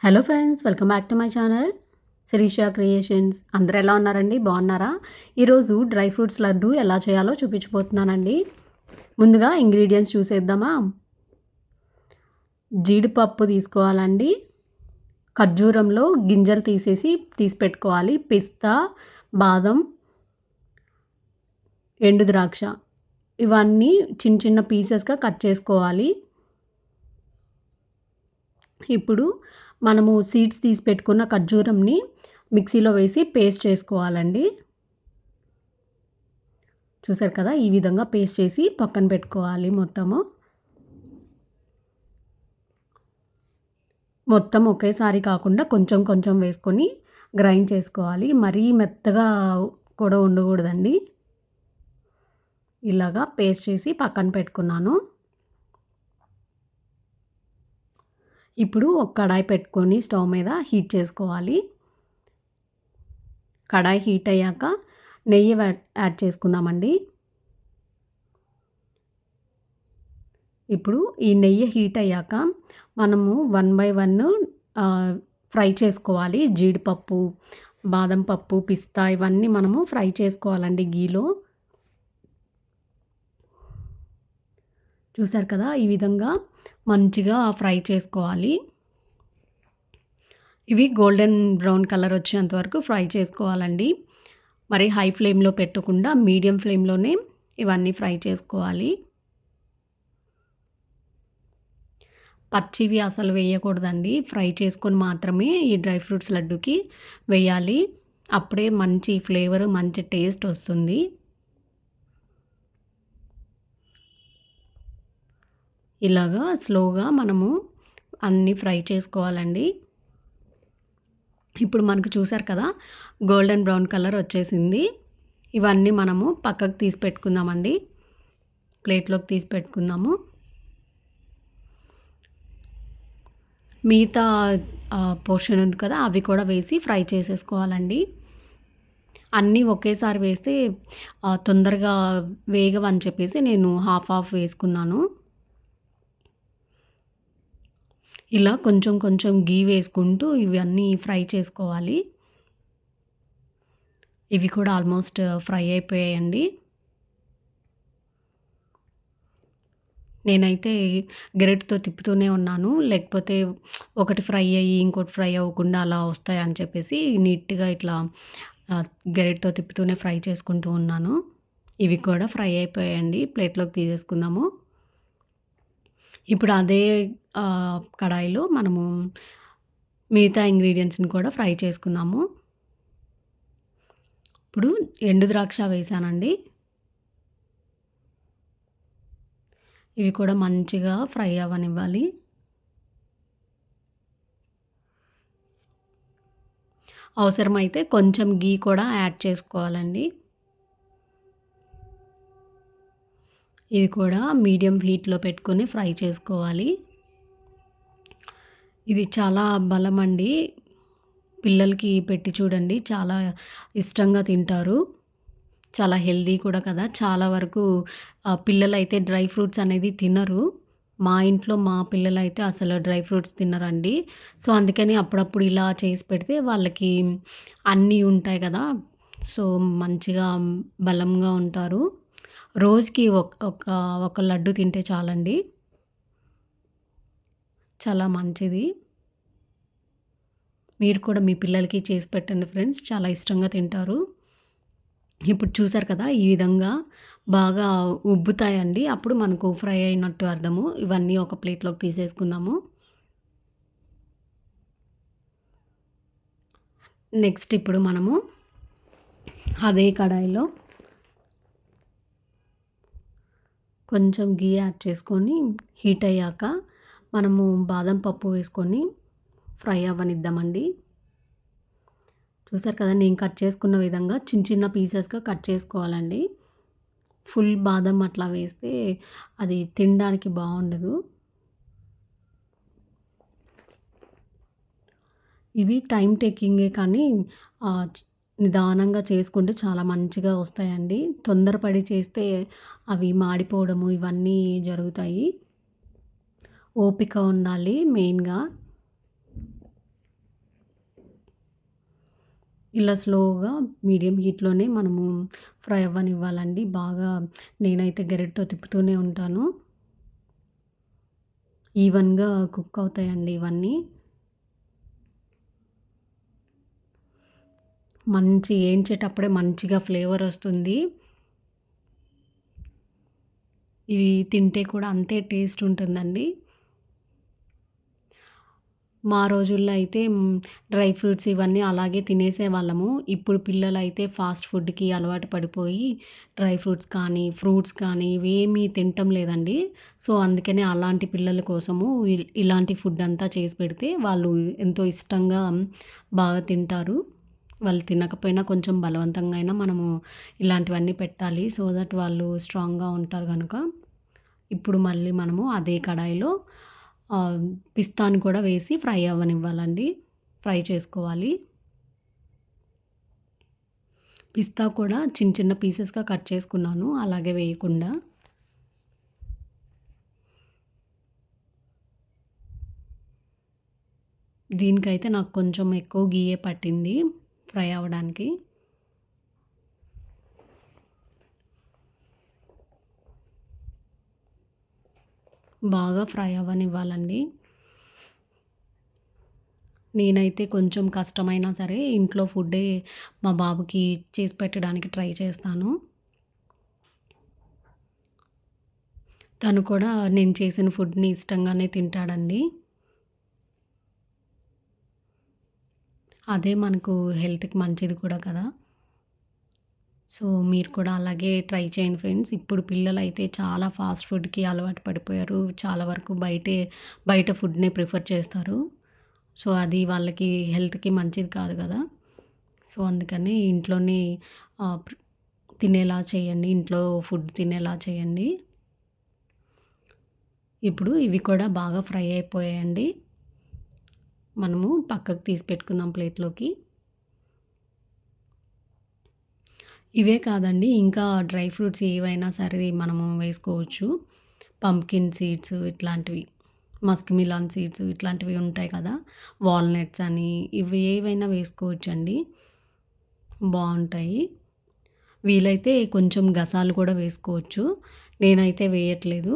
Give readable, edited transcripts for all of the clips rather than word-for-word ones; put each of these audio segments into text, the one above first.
Hello friends, welcome back to my channel Shirisha creations. అందరూ ఎలా ఉన్నారండి? బాగున్నారా? ఈరోజు డ్రై ఫ్రూట్స్ లడ్డు ఎలా చేయాలో చూపించబోతున్నానండి. ముందుగా ఇంగ్రీడియంట్స్ చూసేద్దామా? జీడిపప్పు తీసుకోవాలండి. ఖర్జూరంలో గింజలు తీసి పెట్టుకోవాలి. పిస్తా, బాదం, ఎండు ద్రాక్ష ఇవన్నీ చిన్న చిన్న పీసెస్గా కట్ చేసుకోవాలి. ఇప్పుడు మనము సీడ్స్ తీసి పెట్టుకున్న ఖర్జూరంని మిక్సీలో వేసి పేస్ట్ చేసుకోవాలండి. చూసారు కదా, ఈ విధంగా పేస్ట్ చేసి పక్కన పెట్టుకోవాలి. మొత్తం ఒకేసారి కాకుండా కొంచెం కొంచెం వేసుకొని గ్రైండ్ చేసుకోవాలి. మరీ మెత్తగా కూడా ఉండకూడదండి. ఇలాగా పేస్ట్ చేసి పక్కన పెట్టుకున్నాను. ఇప్పుడు ఒక కడాయి పెట్టుకొని స్టవ్ మీద హీట్ చేసుకోవాలి. కడాయి హీట్ అయ్యాక నెయ్యి యాడ్ చేసుకుందామండి. ఇప్పుడు ఈ నెయ్యి హీట్ అయ్యాక మనము 1 బై 1 ఫ్రై చేసుకోవాలి. జీడిపప్పు, బాదం పప్పు, పిస్తా ఇవన్నీ మనము ఫ్రై చేసుకోవాలండి గీలో. చూసారు కదా, ఈ విధంగా మంచిగా ఫ్రై చేసుకోవాలి. ఇవి గోల్డెన్ బ్రౌన్ కలర్ వచ్చేంత వరకు ఫ్రై చేసుకోవాలండి. మరి హై ఫ్లేమ్లో పెట్టకుండా మీడియం ఫ్లేమ్లోనే ఇవన్నీ ఫ్రై చేసుకోవాలి. పచ్చివి అసలు వేయకూడదండి. ఫ్రై చేసుకొని మాత్రమే ఈ డ్రై ఫ్రూట్స్ లడ్డుకి వేయాలి. అప్పుడే మంచి ఫ్లేవర్, మంచి టేస్ట్ వస్తుంది. ఇలాగా స్లోగా మనము అన్నీ ఫ్రై చేసుకోవాలండి. ఇప్పుడు మనకు చూసారు కదా, గోల్డెన్ బ్రౌన్ కలర్ వచ్చేసింది. ఇవన్నీ మనము పక్కకు తీసి పెట్టుకుందామండి. ప్లేట్లోకి తీసి పెట్టుకుందాము. మిగతా పోర్షన్ ఉంది కదా, అవి కూడా వేసి ఫ్రై చేసేసుకోవాలండి. అన్నీ ఒకేసారి వేస్తే తొందరగా వేగవని చెప్పేసి నేను హాఫ్ వేసుకున్నాను. ఇలా కొంచెం కొంచెం గీ వేసుకుంటూ ఇవన్నీ ఫ్రై చేసుకోవాలి. ఇవి కూడా ఆల్మోస్ట్ ఫ్రై అయిపోయాయండి. నేనైతే గరిటెతో తిప్పుతూనే ఉన్నాను. లేకపోతే ఒకటి ఫ్రై అయ్యి ఇంకోటి ఫ్రై అవ్వకుండా అలా వస్తాయని చెప్పేసి నీట్‌గా ఇట్లా గరిటెతో తిప్పుతూనే ఫ్రై చేసుకుంటూ ఉన్నాను. ఇవి కూడా ఫ్రై అయిపోయాయండి. ప్లేట్‌లోకి తీసేసుకుందాము. ఇప్పుడు అదే కడాయిలో మనము మిగతా ఇంగ్రీడియెంట్స్‌ని కూడా ఫ్రై చేసుకుందాము. ఇప్పుడు ఎండు ద్రాక్ష వేసానండి. ఇవి కూడా మంచిగా ఫ్రై అవ్వనివ్వాలి. అవసరమైతే కొంచెం గీ కూడా యాడ్ చేసుకోవాలండి. ఇది కూడా మీడియం హీట్‌లో పెట్టుకొని ఫ్రై చేసుకోవాలి. ఇది చాలా బలమండి. పిల్లలకి పెట్టి చూడండి, చాలా ఇష్టంగా తింటారు. చాలా హెల్తీ కూడా కదా! చాలా వరకు పిల్లలైతే డ్రై ఫ్రూట్స్ అనేది తినరు. మా ఇంట్లో మా పిల్లలైతే అసలు డ్రై ఫ్రూట్స్ తినరండి. సో, అందుకని అప్పుడప్పుడు ఇలా చేసి పెడితే వాళ్ళకి అన్నీ ఉంటాయి కదా! సో, మంచిగా బలంగా ఉంటారు. రోజుకి ఒక లడ్డు తింటే చాలండి. చాలా మంచిది. మీరు కూడా మీ పిల్లలకి చేసి పెట్టండి ఫ్రెండ్స్. చాలా ఇష్టంగా తింటారు. ఇప్పుడు చూసారు కదా, ఈ విధంగా బాగా ఉబ్బుతాయండి. అప్పుడు మనకు ఫ్రై అయినట్టు అర్థము. ఇవన్నీ ఒక ప్లేట్‌లోకి తీసేసుకుందాము. నెక్స్ట్ ఇప్పుడు మనము అదే కడాయిలో కొంచెం గీ యాడ్ చేసుకొని హీట్ అయ్యాక మనము బాదం పప్పు వేసుకొని ఫ్రై అవ్వనిద్దామండి. చూసారు కదా, నేను కట్ చేసుకున్న విధంగా చిన్న చిన్న పీసెస్‌గా కట్ చేసుకోవాలండి. ఫుల్ బాదం అట్లా వేస్తే అది తినడానికి బాగుండదు. ఇవి టైమ్ టేకింగే కానీ నిదానంగా చేసుకుంటే చాలా మంచిగా వస్తాయండి. తొందరపడి చేస్తే అవి మాడిపోవడము ఇవన్నీ జరుగుతాయి. ఓపిక ఉండాలి మెయిన్‌గా. ఇలా స్లోగా మీడియం హీట్‌లోనే మనము ఫ్రై అవ్వనివ్వాలండి. బాగా నేనైతే గరిటెతో తిప్పుతూనే ఉంటాను. ఈవెన్‌గా కుక్ అవుతాయండి ఇవన్నీ. మంచి ఏంచేటప్పుడే మంచిగా ఫ్లేవర్ ఒస్తుంది. ఇవి తింటే కూడా అంతే టేస్ట్ ఉంటుందండి. మా రోజుల్లో అయితే డ్రై ఫ్రూట్స్ ఇవన్నీ అలాగే తినేసేవాళ్ళము. ఇప్పుడు పిల్లలైతే ఫాస్ట్ ఫుడ్‌కి అలవాటు పడిపోయి డ్రై ఫ్రూట్స్ కానీ, ఫ్రూట్స్ కానీ ఇవేమీ తినటం లేదండి. సో, అందుకనే అలాంటి పిల్లల కోసము ఇలాంటి ఫుడ్ అంతా చేసి పెడితే వాళ్ళు ఎంతో ఇష్టంగా బాగా తింటారు. వాళ్ళు తినకపోయినా కొంచెం బలవంతంగా అయినా మనము ఇలాంటివన్నీ పెట్టాలి. సో దట్ వాళ్ళు స్ట్రాంగ్‌గా ఉంటారు గనక. ఇప్పుడు మళ్ళీ మనము అదే కడాయిలో పిస్తాని కూడా వేసి ఫ్రై అవ్వనివ్వాలండి. ఫ్రై చేసుకోవాలి. పిస్తా కూడా చిన్న చిన్న పీసెస్‌గా కట్ చేసుకున్నాను. అలాగే వేయకుండా. దీనికైతే నాకు కొంచెం ఎక్కువ గీయే పట్టింది ఫ్రై అవ్వడానికి. బాగా ఫ్రై అవ్వనివ్వాలండి. నేనైతే కొంచెం కష్టమైనా సరే ఇంట్లో ఫుడ్డే మా బాబుకి చేసి పెట్టడానికి ట్రై చేస్తాను. తను కూడా నేను చేసిన ఫుడ్‌ని ఇష్టంగానే తింటాడండి. అదే మనకు హెల్త్‌కి మంచిది కూడా కదా! సో, మీరు కూడా అలాగే ట్రై చేయండి ఫ్రెండ్స్. ఇప్పుడు పిల్లలైతే చాలా ఫాస్ట్ ఫుడ్‌కి అలవాటు పడిపోయారు. చాలా వరకు బయట ఫుడ్‌నే ప్రిఫర్ చేస్తారు. సో, అది వాళ్ళకి హెల్త్‌కి మంచిది కాదు కదా! సో, అందుకని ఇంట్లోనే ఆహ్, ప్ర్ తినేలా చేయండి. ఇంట్లో ఫుడ్ తినేలా చేయండి. ఇప్పుడు ఇవి కూడా బాగా ఫ్రై అయిపోయాయండి. మనము పక్కకు తీసి పెట్టుకుందాం ప్లేట్‌లోకి. ఇవే కాదండి ఇంకా డ్రై ఫ్రూట్స్ ఏవైనా సరే మనము వేసుకోవచ్చు. పంప్కిన్ సీడ్స్ ఇట్లాంటివి. మస్క్ మిలాన్ సీడ్స్ ఇట్లాంటివి ఉంటాయి కదా! వాల్‌నట్స్ అని ఇవి ఏవైనా వేసుకోవచ్చండి. బావుంటాయి. వీలైతే కొంచెం గసాలు కూడా వేసుకోవచ్చు. నేనైతే వేయట్లేదు.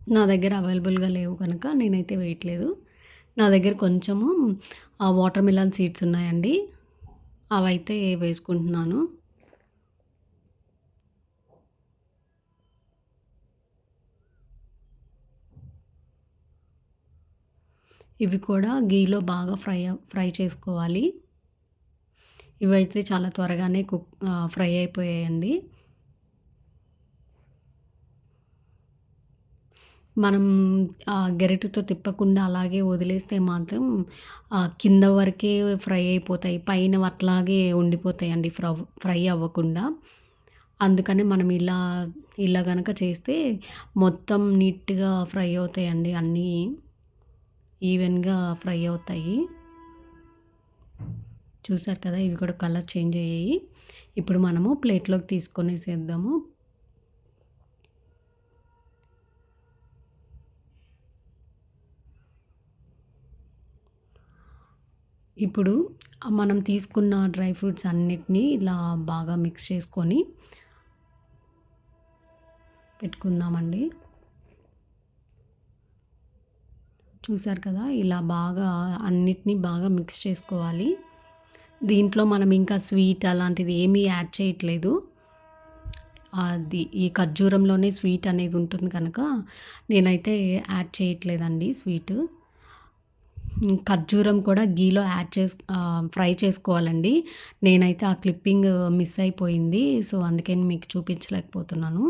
నా దగ్గర అవైలబుల్‌గా లేవు కనుక నేనైతే వేయట్లేదు. నా దగ్గర కొంచెము వాటర్ మిలన్ సీడ్స్ ఉన్నాయండి. అవైతే వేసుకుంటున్నాను. ఇవి కూడా ఘీలో బాగా ఫ్రై చేసుకోవాలి. ఇవైతే చాలా త్వరగానే ఫ్రై అయిపోయాయండి. మనం గరిటెతో తిప్పకుండా అలాగే వదిలేస్తే మాత్రం కింద వరకే ఫ్రై అయిపోతాయి. పైన అట్లాగే ఉండిపోతాయండి ఫ్రై అవ్వకుండా. అందుకని మనం ఇలా గనక చేస్తే మొత్తం నీట్‌గా ఫ్రై అవుతాయండి. అన్నీ ఈవెన్‌గా ఫ్రై అవుతాయి. చూసారు కదా! ఇవి కూడా కలర్ చేంజ్ అయ్యాయి. ఇప్పుడు మనము ప్లేట్‌లోకి తీసుకొనేసేద్దాము. ఇప్పుడు మనం తీసుకున్న డ్రై ఫ్రూట్స్ అన్నిటిని ఇలా బాగా మిక్స్ చేసుకొని పెట్టుకుందామండి. చూసారు కదా! ఇలా బాగా అన్నిటిని బాగా మిక్స్ చేసుకోవాలి. దీంట్లో మనం ఇంకా స్వీట్ అలాంటిది ఏమీ యాడ్ చేయట్లేదు. ఈ ఖర్జూరంలోనే స్వీట్ అనేది ఉంటుంది కనుక నేనైతే యాడ్ చేయట్లేదండి స్వీటు. ఖర్జూరం కూడా ఘీలో ఫ్రై చేసుకోవాలండి. నేనైతే ఆ క్లిప్పింగ్ మిస్ అయిపోయింది. సో, అందుకని మీకు చూపించలేకపోతున్నాను.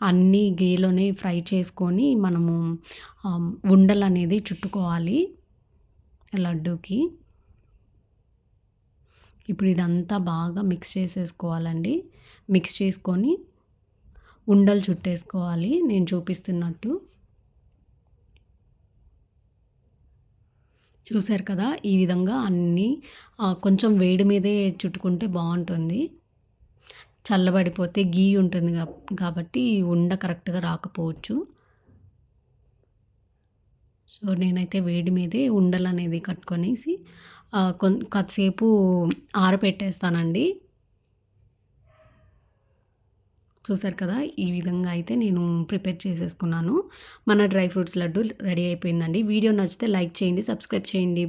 అన్నీ ఘీలోనే ఫ్రై చేసుకొని మనము ఉండలనేది చుట్టుకోవాలి లడ్డూకి. ఇప్పుడు ఇదంతా బాగా మిక్స్ చేసేసుకోవాలండి. మిక్స్ చేసుకొని ఉండలు చుట్టేసుకోవాలి నేను చూపిస్తున్నట్టు. చూసారు కదా! ఈ విధంగా అన్నీ కొంచెం వేడి మీదే చుట్టుకుంటే బావుంటుంది. చల్లబడిపోతే ఘీ ఉంటుంది కాబట్టి ఉండ కరెక్ట్‌గా రాకపోవచ్చు. సో, నేనైతే వేడి మీదే ఉండలనేది కట్టుకొనేసి కాసేపు ఆరబెట్టేస్తానండి. చూసారు కదా! ఈ విధంగా అయితే నేను ప్రిపేర్ చేసేసుకున్నాను. మన డ్రై ఫ్రూట్స్ లడ్డు రెడీ అయిపోయిందండి. వీడియో నచ్చితే లైక్ చేయండి, సబ్స్క్రైబ్ చేయండి.